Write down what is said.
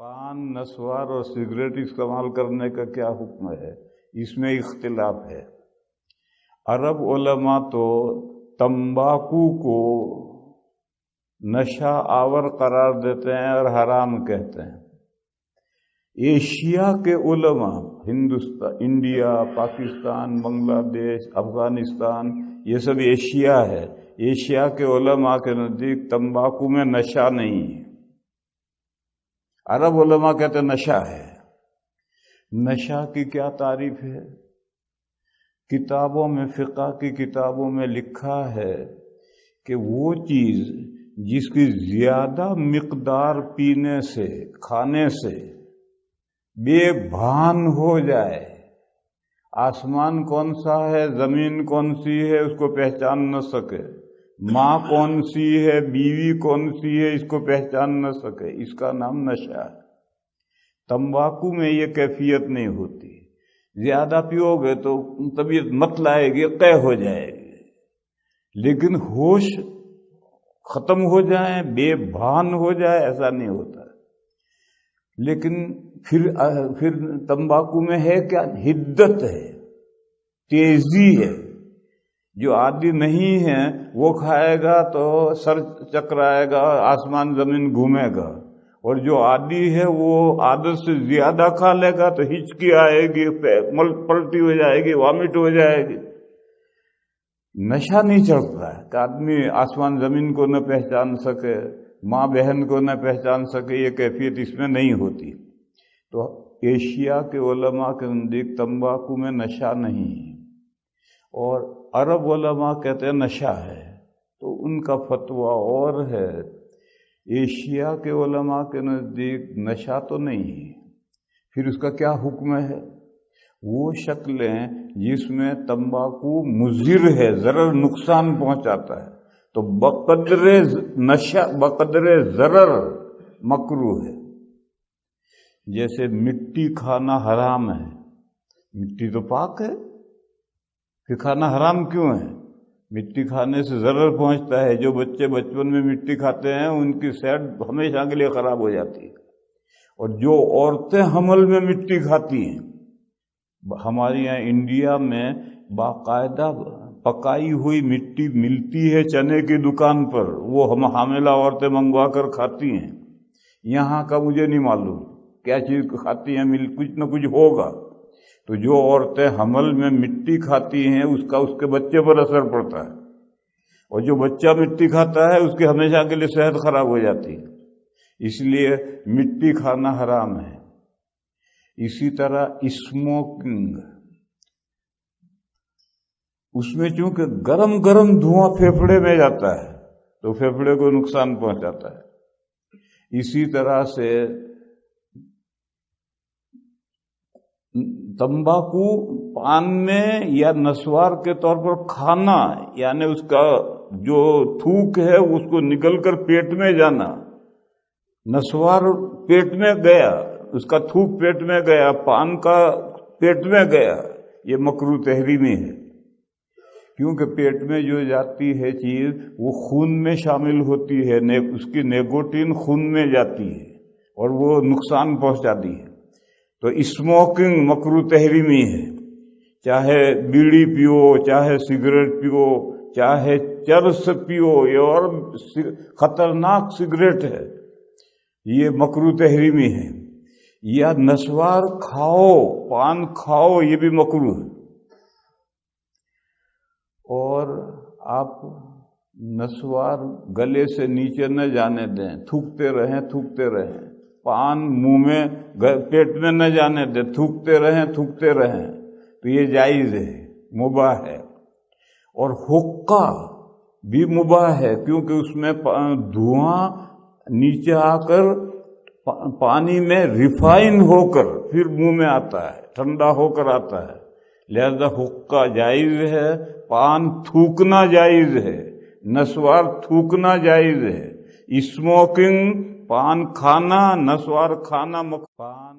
پان، نسوار اور سگریٹ استعمال کرنے کا کیا حکم ہے؟ اس میں اختلاف ہے۔ عرب علماء تو تمباکو کو نشہ آور قرار دیتے ہیں اور حرام کہتے ہیں۔ ایشیا کے علماء، ہندوستان، انڈیا، پاکستان، بنگلہ دیش، افغانستان، یہ سب ایشیا ہے۔ ایشیا کے علماء کے نزدیک تمباکو میں نشہ نہیں ہے۔ عرب علماء کہتے ہیں نشہ ہے۔ نشہ کی کیا تعریف ہے؟ کتابوں میں، فقہ کی کتابوں میں لکھا ہے کہ وہ چیز جس کی زیادہ مقدار پینے سے، کھانے سے بے بھان ہو جائے، آسمان کون سا ہے، زمین کون سی ہے اس کو پہچان نہ سکے، ماں کون سی ہے، بیوی کون سی ہے اس کو پہچان نہ سکے، اس کا نام نشہ ہے۔ تمباکو میں یہ کیفیت نہیں ہوتی۔ زیادہ پیو گے تو طبیعت مت لائے گی، قے ہو جائے گی، لیکن ہوش ختم ہو جائے، بے بھان ہو جائے، ایسا نہیں ہوتا۔ لیکن پھر تمباکو میں ہے کیا؟ حدت ہے، تیزی ہے۔ جو عادی نہیں ہے وہ کھائے گا تو سر چکرائے گا، آسمان زمین گھومے گا، اور جو عادی ہے وہ عادت سے زیادہ کھا لے گا تو ہچکی آئے گی، پلٹی ہو جائے گی، وامٹ ہو جائے گی۔ نشہ نہیں چڑھتا ہے کہ آدمی آسمان زمین کو نہ پہچان سکے، ماں بہن کو نہ پہچان سکے، یہ کیفیت اس میں نہیں ہوتی۔ تو ایشیا کے علماء کے نزدیک تمباکو میں نشہ نہیں ہے، اور عرب علماء کہتے ہیں نشہ ہے۔ تو ان کا فتویٰ اور ہے۔ ایشیا کے علماء کے نزدیک نشہ تو نہیں ہے، پھر اس کا کیا حکم ہے؟ وہ شکلیں جس میں تمباکو مضر ہے، ضرر، نقصان پہنچاتا ہے، تو بقدر نشہ، بقدر ضرر مکروہ ہے۔ جیسے مٹی کھانا حرام ہے۔ مٹی تو پاک ہے، پھر کھانا حرام کیوں ہے؟ مٹی کھانے سے ضرر پہنچتا ہے۔ جو بچے بچپن میں مٹی کھاتے ہیں ان کی صحت ہمیشہ کے لیے خراب ہو جاتی ہے، اور جو عورتیں حمل میں مٹی کھاتی ہیں، ہمارے یہاں انڈیا میں باقاعدہ پکائی ہوئی مٹی ملتی ہے چنے کی دکان پر، وہ ہم حاملہ عورتیں منگوا کر کھاتی ہیں۔ یہاں کا مجھے نہیں معلوم کیا چیز کھاتی ہیں، کچھ نہ کچھ ہوگا۔ تو جو عورتیں حمل میں مٹی کھاتی ہیں اس کا اس کے بچے پر اثر پڑتا ہے، اور جو بچہ مٹی کھاتا ہے اس کی ہمیشہ کے لیے صحت خراب ہو جاتی ہے، اس لیے مٹی کھانا حرام ہے۔ اسی طرح اسموکنگ، اس میں چونکہ گرم گرم دھواں پھیپھڑے میں جاتا ہے تو پھیپھڑے کو نقصان پہنچاتا ہے۔ اسی طرح سے تمباکو پان میں یا نسوار کے طور پر کھانا، یعنی اس کا جو تھوک ہے اس کو نگل کر پیٹ میں جانا، نسوار پیٹ میں گیا، اس کا تھوک پیٹ میں گیا، پان کا پیٹ میں گیا، یہ مکروہ تحریمی ہے، کیونکہ پیٹ میں جو جاتی ہے چیز وہ خون میں شامل ہوتی ہے، اس کی نیکوٹین خون میں جاتی ہے اور وہ نقصان پہنچاتی ہے۔ تو اسموکنگ مکروہ تحریمی ہے، چاہے بیڑی پیو، چاہے سگریٹ پیو، چاہے چرس پیو، یہ اور خطرناک سگریٹ ہے، یہ مکروہ تحریمی ہے۔ یا نسوار کھاؤ، پان کھاؤ، یہ بھی مکروہ ہے۔ اور آپ نسوار گلے سے نیچے نہ جانے دیں، تھوکتے رہیں، تھوکتے رہیں۔ پان منہ میں، پیٹ میں نہ جانے دیں، تھوکتے رہیں، تھوکتے رہیں، تو یہ جائز ہے، مباح ہے۔ اور حقہ بھی مباح ہے، کیونکہ اس میں دھواں نیچے آ کر پانی میں ریفائن ہو کر پھر منہ میں آتا ہے، ٹھنڈا ہو کر آتا ہے، لہذا حقہ جائز ہے، پان تھوکنا جائز ہے، نسوار تھوکنا جائز ہے۔ اسموکنگ، پان کھانا، نسوار کھانا، پان